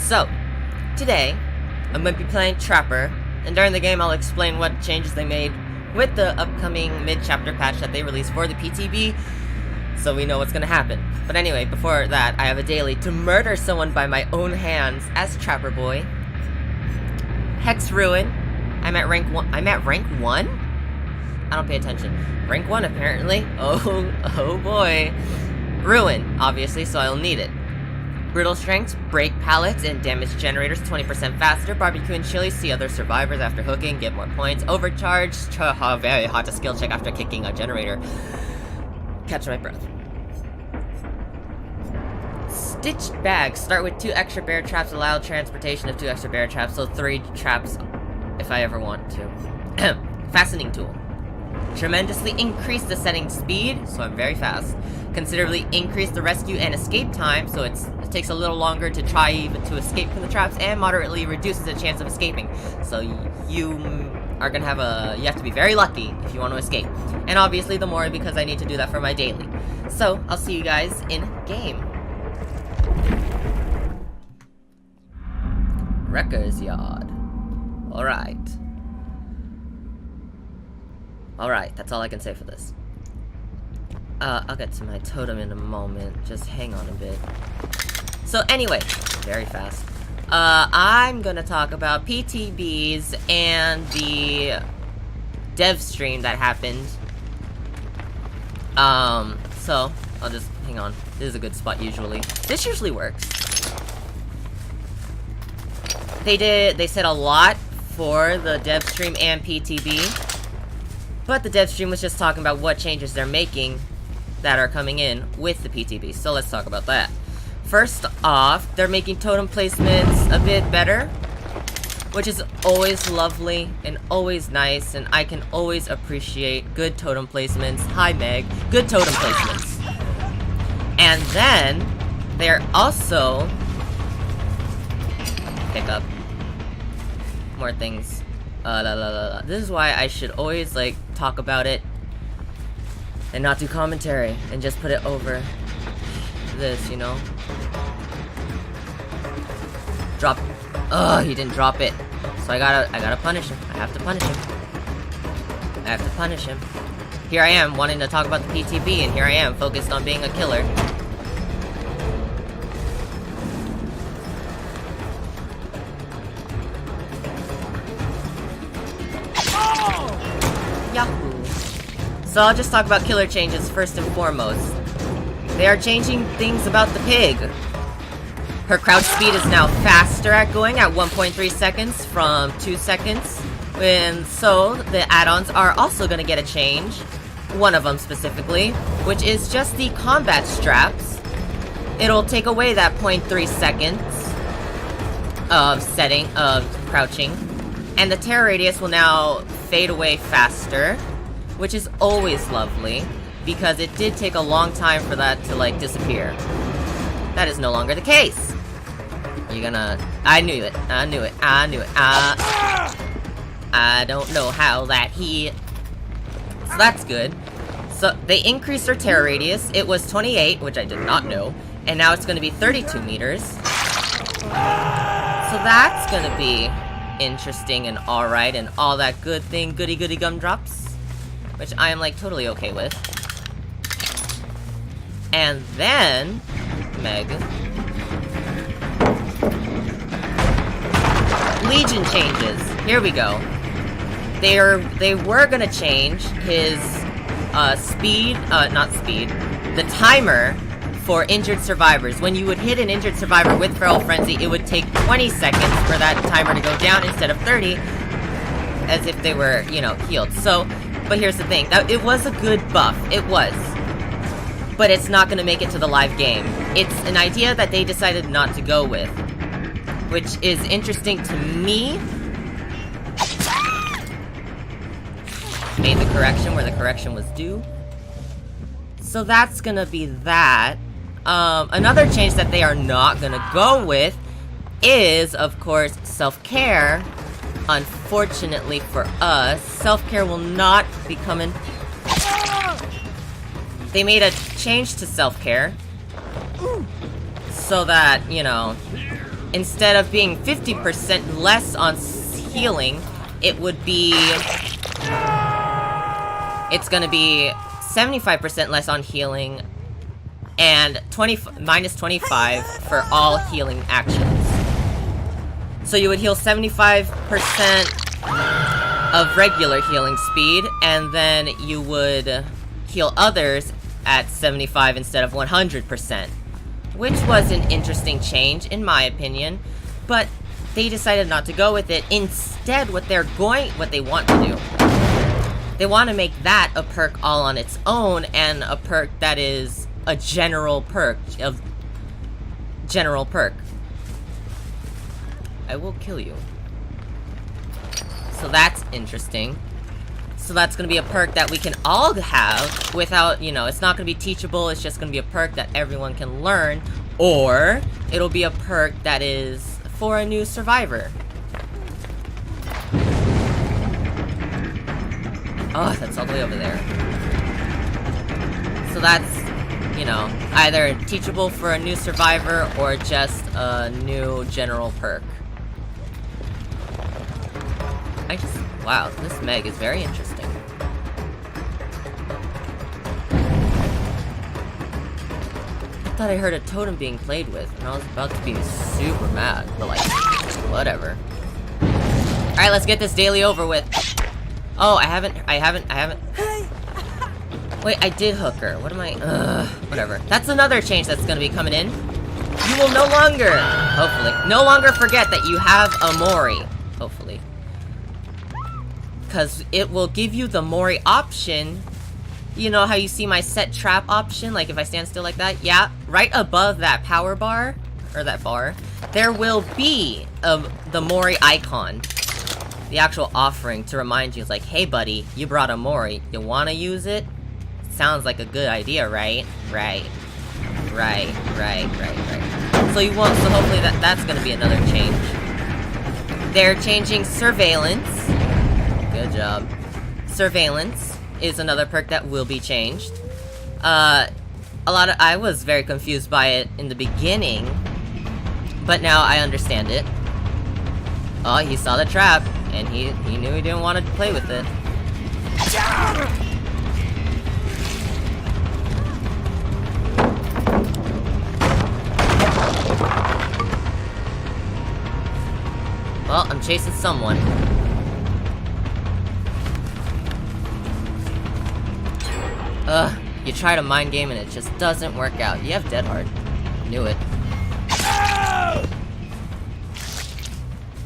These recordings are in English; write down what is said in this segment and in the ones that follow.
So, today, I'm going to be playing Trapper, and during the game I'll explain what changes they made with the upcoming mid-chapter patch that they released for the PTB, so we know what's going to happen. But anyway, before that, I have a daily to murder someone by my own hands as Trapper Boy. Hex Ruin. I'm at rank 1. I'm at rank 1? I don't pay attention. Rank 1 apparently. Oh boy. Ruin, obviously, so I'll need it. Brittle Strength, break pallets, and damage generators 20% faster. Barbecue and chili, see other survivors after hooking, get more points. Overcharge, very hard to skill check after kicking a generator. Catch my breath. Stitched bags, start with 2 extra bear traps, allow transportation of 2 extra bear traps, so 3 traps if I ever want to. Fastening tool. Tremendously increase the setting speed, so I'm very fast. Considerably increase the rescue and escape time, so it takes a little longer to try even to escape from the traps, and moderately reduces the chance of escaping. So you are gonna have you have to be very lucky if you want to escape. And obviously the more, because I need to do that for my daily. So I'll see you guys in game. Wrecker's Yard. Alright, that's all I can say for this. I'll get to my totem in a moment. Just hang on a bit. So anyway, very fast. I'm gonna talk about PTBs and the dev stream that happened. So I'll just hang on. This is a good spot usually. This usually works. They said a lot for the dev stream and PTB. But the dev stream was just talking about what changes they're making that are coming in with the PTB. So let's talk about that. First off, they're making totem placements a bit better, which is always lovely and always nice, and I can always appreciate good totem placements. Hi Meg, good totem placements. And then they're also pick up more things. This is why I should always like talk about it and not do commentary and just put it over this, you know? Drop. Ugh, he didn't drop it. So I gotta punish him. I have to punish him. Here I am wanting to talk about the PTB, and here I am focused on being a killer. Yahoo! So I'll just talk about killer changes first and foremost. They are changing things about the pig. Her crouch speed is now faster at going at 1.3 seconds from 2 seconds. And so the add-ons are also going to get a change. One of them specifically, which is just the combat straps. It'll take away that 0.3 seconds of crouching. And the tear radius will now fade away faster, which is always lovely, because it did take a long time for that to, like, disappear. That is no longer the case. You're gonna... I knew it. I don't know how that hit. So that's good. So, they increased their tear radius. It was 28, which I did not know, and now it's gonna be 32 meters. So that's gonna be interesting and alright and all that good thing, goody gumdrops, which I am like totally okay with. And then Meg, Legion changes. Here we go. They were gonna change his the timer for injured survivors. When you would hit an injured survivor with Feral Frenzy, it would take 20 seconds for that timer to go down instead of 30, as if they were, you know, healed. So, but here's the thing. It was a good buff. It was. But it's not going to make it to the live game. It's an idea that they decided not to go with, which is interesting to me. Made the correction where the correction was due. So that's going to be that. Another change that they are not gonna go with is, of course, self-care. Unfortunately for us, self-care will not be coming. They made a change to self-care so that, you know, instead of being 50% less on healing, it would be... It's gonna be 75% less on healing and minus 25 for all healing actions. So you would heal 75% of regular healing speed, and then you would heal others at 75 instead of 100%. Which was an interesting change, in my opinion, but they decided not to go with it. Instead, what they want to do, they want to make that a perk all on its own, and a perk that is a general perk. I will kill you. So that's interesting. So that's going to be a perk that we can all have without, you know, it's not going to be teachable, it's just going to be a perk that everyone can learn, or it'll be a perk that is for a new survivor. Oh, that's all the way over there. So that's, you know, either teachable for a new survivor or just a new general perk. Wow, this Meg is very interesting. I thought I heard a totem being played with, and I was about to be super mad, but like, whatever. Alright, let's get this daily over with. Oh, I haven't. Wait, I did hook her. What am I? Whatever. That's another change that's gonna be coming in. You will no longer, hopefully, no longer forget that you have a Mori. Hopefully. Because it will give you the Mori option. You know how you see my set trap option? Like if I stand still like that? Yeah, right above that power bar, or that bar, there will be the Mori icon. The actual offering to remind you, it's like, hey buddy, you brought a Mori. You want to use it? Sounds like a good idea, right? Right. So you won't, so hopefully that's going to be another change. They're changing surveillance. Good job. Surveillance is another perk that will be changed. I was very confused by it in the beginning, but now I understand it. Oh, he saw the trap, and he knew he didn't want to play with it. Well, I'm chasing someone. You try to mind game and it just doesn't work out. You have Dead Hard. Knew it.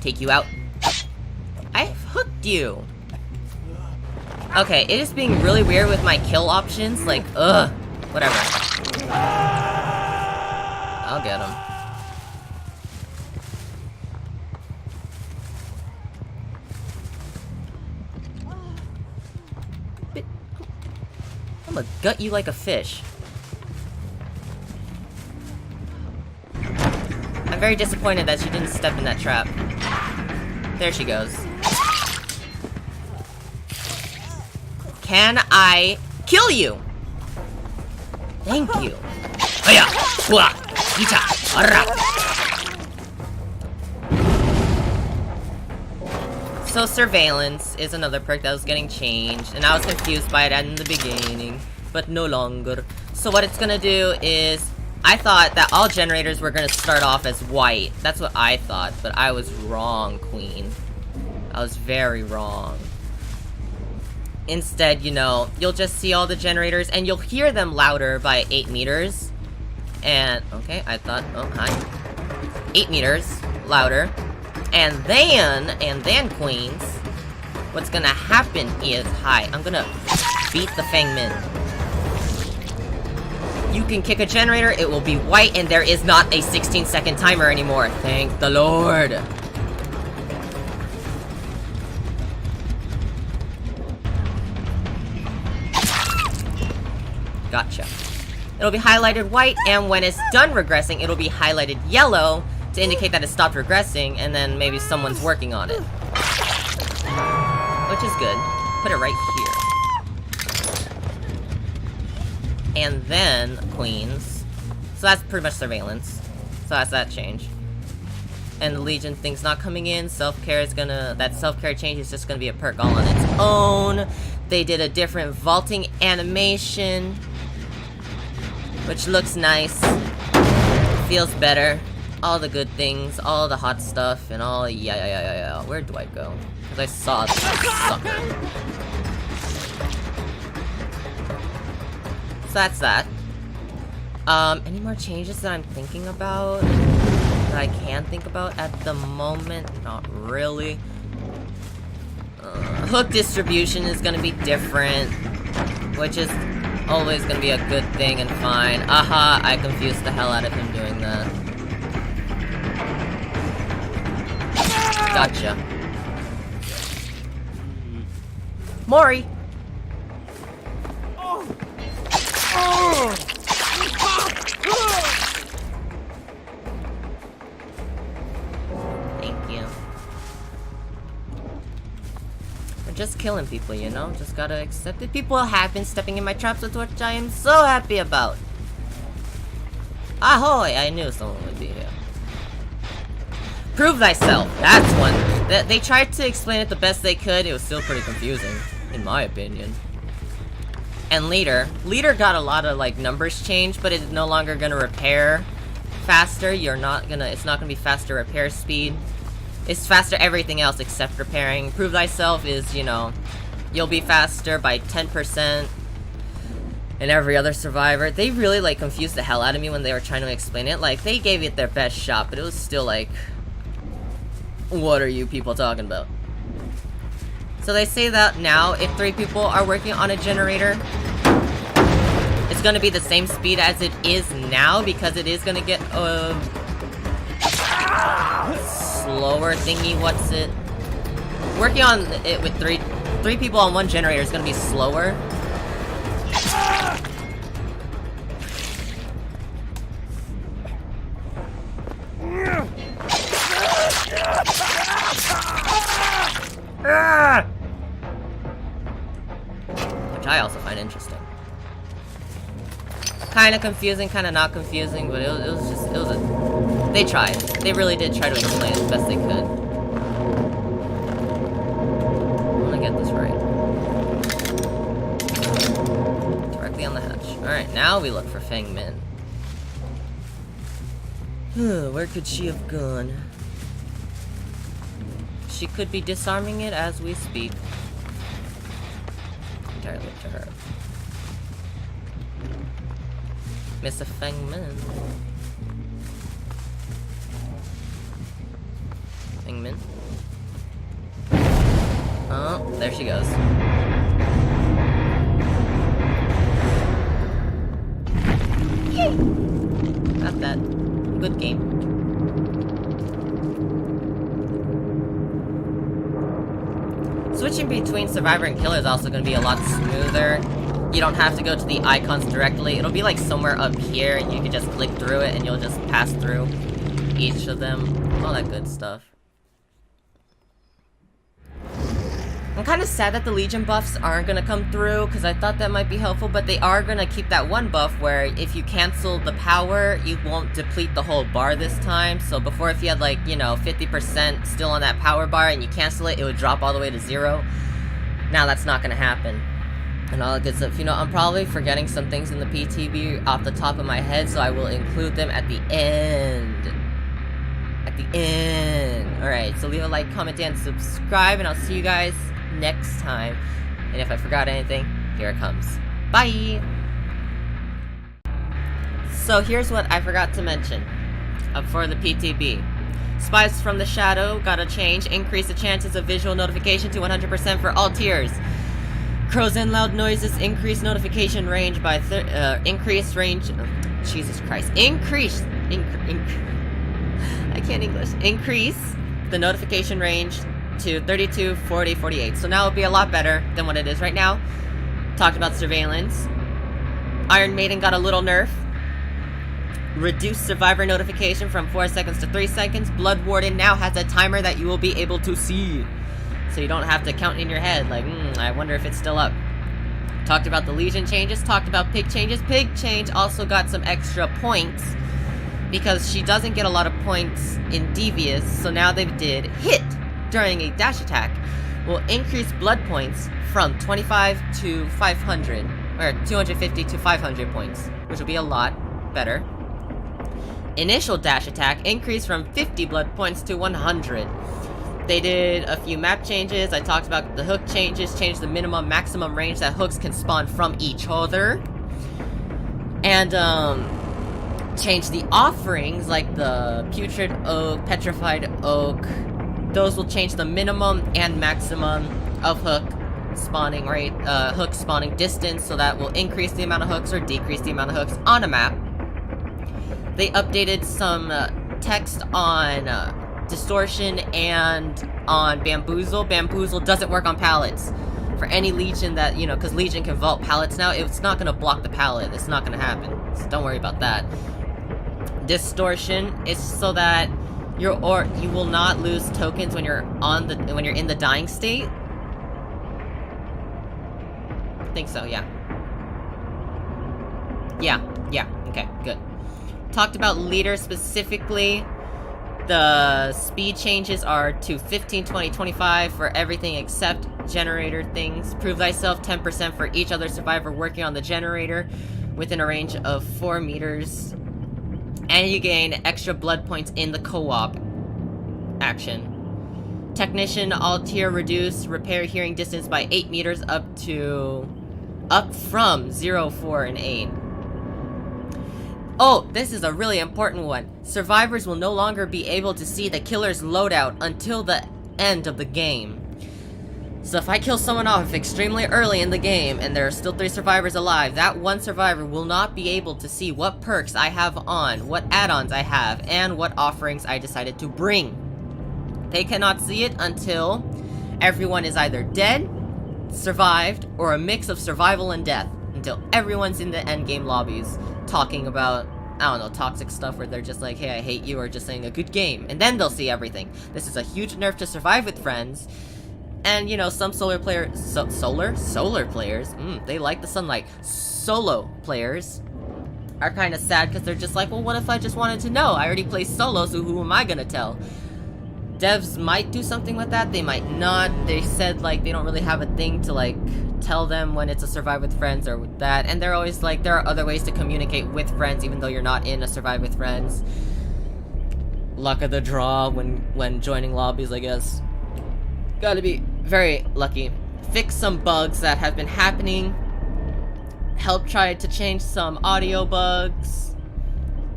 Take you out. I hooked you. Okay, it is being really weird with my kill options. Like, whatever. I'll get him. I'm gonna gut you like a fish. I'm very disappointed that she didn't step in that trap. There she goes. Can I kill you? Thank you. So surveillance is another perk that was getting changed, and I was confused by it in the beginning, but no longer. So what it's gonna do is, I thought that all generators were gonna start off as white. That's what I thought, but I was wrong, Queen. I was very wrong. Instead, you know, you'll just see all the generators, and you'll hear them louder by 8 meters. And, okay, I thought, oh, hi. 8 meters louder. And then, Queens, what's gonna happen is, hi, I'm gonna beat the Feng Min. You can kick a generator, it will be white, and there is not a 16-second timer anymore. Thank the Lord. Gotcha. It'll be highlighted white, and when it's done regressing, it'll be highlighted yellow to indicate that it stopped regressing, and then maybe someone's working on it. Which is good. Put it right here. And then, Queens. So that's pretty much surveillance. So that's that change. and the Legion thing's not coming in, self-care is gonna... That self-care change is just gonna be a perk all on its own. They did a different vaulting animation, which looks nice. Feels better. All the good things, all the hot stuff, and all... Yeah. Where do I go? Because I saw this sucker. So that's that. Any more changes that I'm thinking about? That I can think about at the moment? Not really. Hook distribution is gonna be different, which is always gonna be a good thing and fine. Aha, I confused the hell out of him doing that. Gotcha. Mori! Thank you. We're just killing people, you know? Just gotta accept it. People have been stepping in my traps, with which I am so happy about. Ahoy! I knew someone would be here. Prove thyself. That's one. They tried to explain it the best they could. It was still pretty confusing, in my opinion. And leader got a lot of like numbers changed, but it's no longer gonna repair faster. It's not gonna be faster repair speed. It's faster everything else except repairing. Prove thyself is, you know, you'll be faster by 10%. And every other survivor. They really like confused the hell out of me when they were trying to explain it. Like they gave it their best shot, but it was still like, what are you people talking about? So they say that now, if 3 people are working on a generator, it's gonna be the same speed as it is now, because it is gonna get slower thingy, what's it? Working on it with three people on one generator is gonna be slower. Which I also find interesting. Kinda confusing, kinda not confusing, but it was a... They tried. They really did try to explain it as best they could. I wanna get this right. Directly on the hatch. Alright, now we look for Feng Min. Where could she have gone? She could be disarming it as we speak. Entirely up to her. Miss Feng Min. Feng Min? Oh, there she goes. Yay! Got that. Good game. Switching between Survivor and Killer is also going to be a lot smoother. You don't have to go to the icons directly. It'll be like somewhere up here, and you can just click through it, and you'll just pass through each of them. All that good stuff. I'm kind of sad that the Legion buffs aren't going to come through, because I thought that might be helpful, but they are going to keep that one buff where if you cancel the power, you won't deplete the whole bar this time. So before, if you had like, you know, 50% still on that power bar and you cancel it, it would drop all the way to 0. Now that's not going to happen. And all that good stuff. You know, I'm probably forgetting some things in the PTB off the top of my head, so I will include them at the end. At the end. Alright, so leave a like, comment, and subscribe, and I'll see you guys next time. And if I forgot anything, here it comes. Bye! So here's what I forgot to mention for the PTB. Spies from the Shadow got a change. Increase the chances of visual notification to 100% for all tiers. Crows and loud noises increase notification range by increased range. Jesus Christ. Increase the notification range to 32, 40, 48. So now it'll be a lot better than what it is right now. Talked about surveillance. Iron Maiden got a little nerf. Reduced survivor notification from 4 seconds to 3 seconds. Blood Warden now has a timer that you will be able to see. So you don't have to count in your head, like, I wonder if it's still up. Talked about the Legion changes, talked about Pig changes. Pig change also got some extra points because she doesn't get a lot of points in Devious, so now they did hit during a dash attack will increase blood points from 25 to 500, or 250 to 500 points, which will be a lot better. Initial dash attack increased from 50 blood points to 100. They did a few map changes. I talked about the hook changes, changed the minimum maximum range that hooks can spawn from each other. And, changed the offerings, like the Putrid Oak, Petrified Oak. Those will change the minimum and maximum of hook spawning rate, hook spawning distance, so that will increase the amount of hooks or decrease the amount of hooks on a map. They updated some text on Distortion and on Bamboozle. Bamboozle doesn't work on pallets. For any Legion that, you know, because Legion can vault pallets now, it's not going to block the pallet. It's not going to happen. So don't worry about that. Distortion is so that you will not lose tokens when you're in the dying state. I think so, yeah. Yeah, okay, good. Talked about leader specifically. The speed changes are to 15, 20, 25 for everything except generator things. Prove thyself 10% for each other survivor working on the generator within a range of 4 meters. And you gain extra blood points in the co-op action. Technician, all tier reduce repair hearing distance by 8 meters up from 0, 4, and 8. Oh, this is a really important one. Survivors will no longer be able to see the killer's loadout until the end of the game. So if I kill someone off extremely early in the game and there are still 3 survivors alive, that one survivor will not be able to see what perks I have on, what add-ons I have, and what offerings I decided to bring. They cannot see it until everyone is either dead, survived, or a mix of survival and death. Until everyone's in the endgame lobbies talking about, I don't know, toxic stuff where they're just like, hey, I hate you, or just saying a good game. And then they'll see everything. This is a huge nerf to Survive with Friends. And, you know, some solar players, they like the sunlight. Solo players are kind of sad because they're just like, well, what if I just wanted to know? I already play solo, so who am I gonna tell? Devs might do something with that, they might not. They said, like, they don't really have a thing to, like, tell them when it's a Survive with Friends or with that. And they're always like, there are other ways to communicate with friends even though you're not in a Survive with Friends. Luck of the draw when joining lobbies, I guess. Gotta be very lucky. Fix some bugs that have been happening. Help try to change some audio bugs.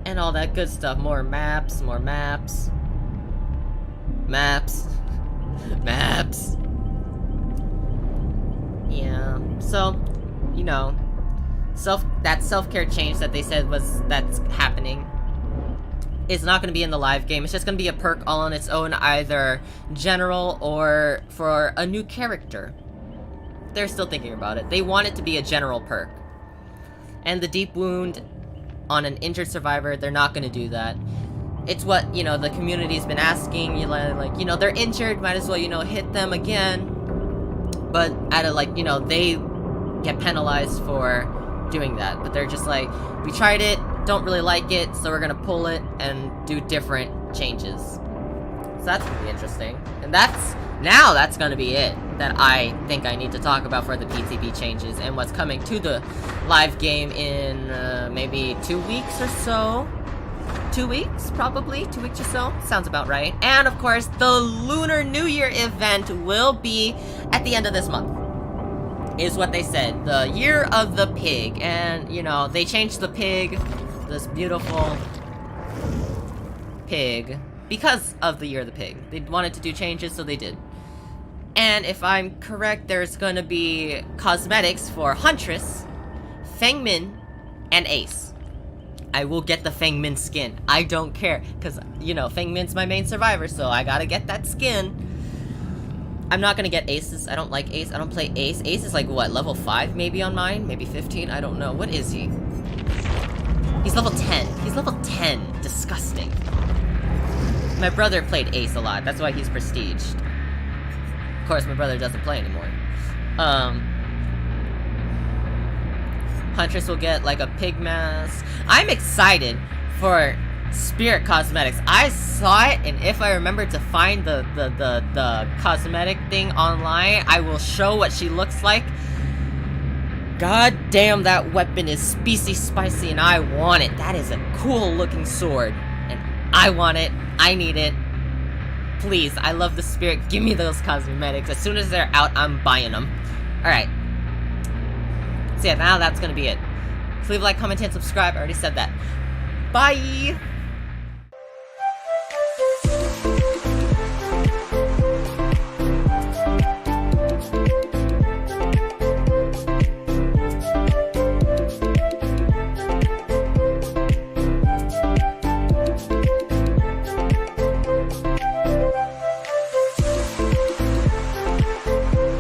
And all that good stuff. More maps, more maps. Maps. Maps. Yeah. So, you know, that self-care change that they said that's happening is not going to be in the live game. It's just going to be a perk all on its own, either general or for a new character. They're still thinking about it. They want it to be a general perk. And the deep wound on an injured survivor, they're not going to do that. It's what, you know, the community's been asking. You like, you know, they're injured, might as well, you know, hit them again. But at a, like, you know, they get penalized for doing that. But they're just like, we tried it, don't really like it, so we're gonna pull it and do different changes. So that's gonna be interesting. And that's gonna be it that I think I need to talk about for the PTB changes and what's coming to the live game in maybe 2 weeks or so. 2 weeks, probably. 2 weeks or so. Sounds about right. And, of course, the Lunar New Year event will be at the end of this month. Is what they said. The Year of the Pig. And, you know, they changed the pig. This beautiful pig. Because of the Year of the Pig. They wanted to do changes, so they did. And if I'm correct, there's gonna be cosmetics for Huntress, Feng Min, and Ace. I will get the Feng Min skin. I don't care, because, you know, Feng Min's my main survivor, so I gotta get that skin. I'm not gonna get Aces. I don't like Ace. I don't play Ace. Ace is like, what, level 5 maybe on mine? Maybe 15? I don't know. What is he? He's level 10. He's level 10. Disgusting. My brother played Ace a lot. That's why he's prestiged. Of course, my brother doesn't play anymore. Huntress will get, like, a pig mask. I'm excited for Spirit cosmetics. I saw it, and if I remember to find the cosmetic thing online, I will show what she looks like. God damn, that weapon is spicy, and I want it. That is a cool looking sword, and I want it. I need it. Please, I love the spirit. Give me those cosmetics. As soon as they're out, I'm buying them. Alright. So yeah, now that's gonna be it. Please leave a like, comment, and subscribe. I already said that. Bye!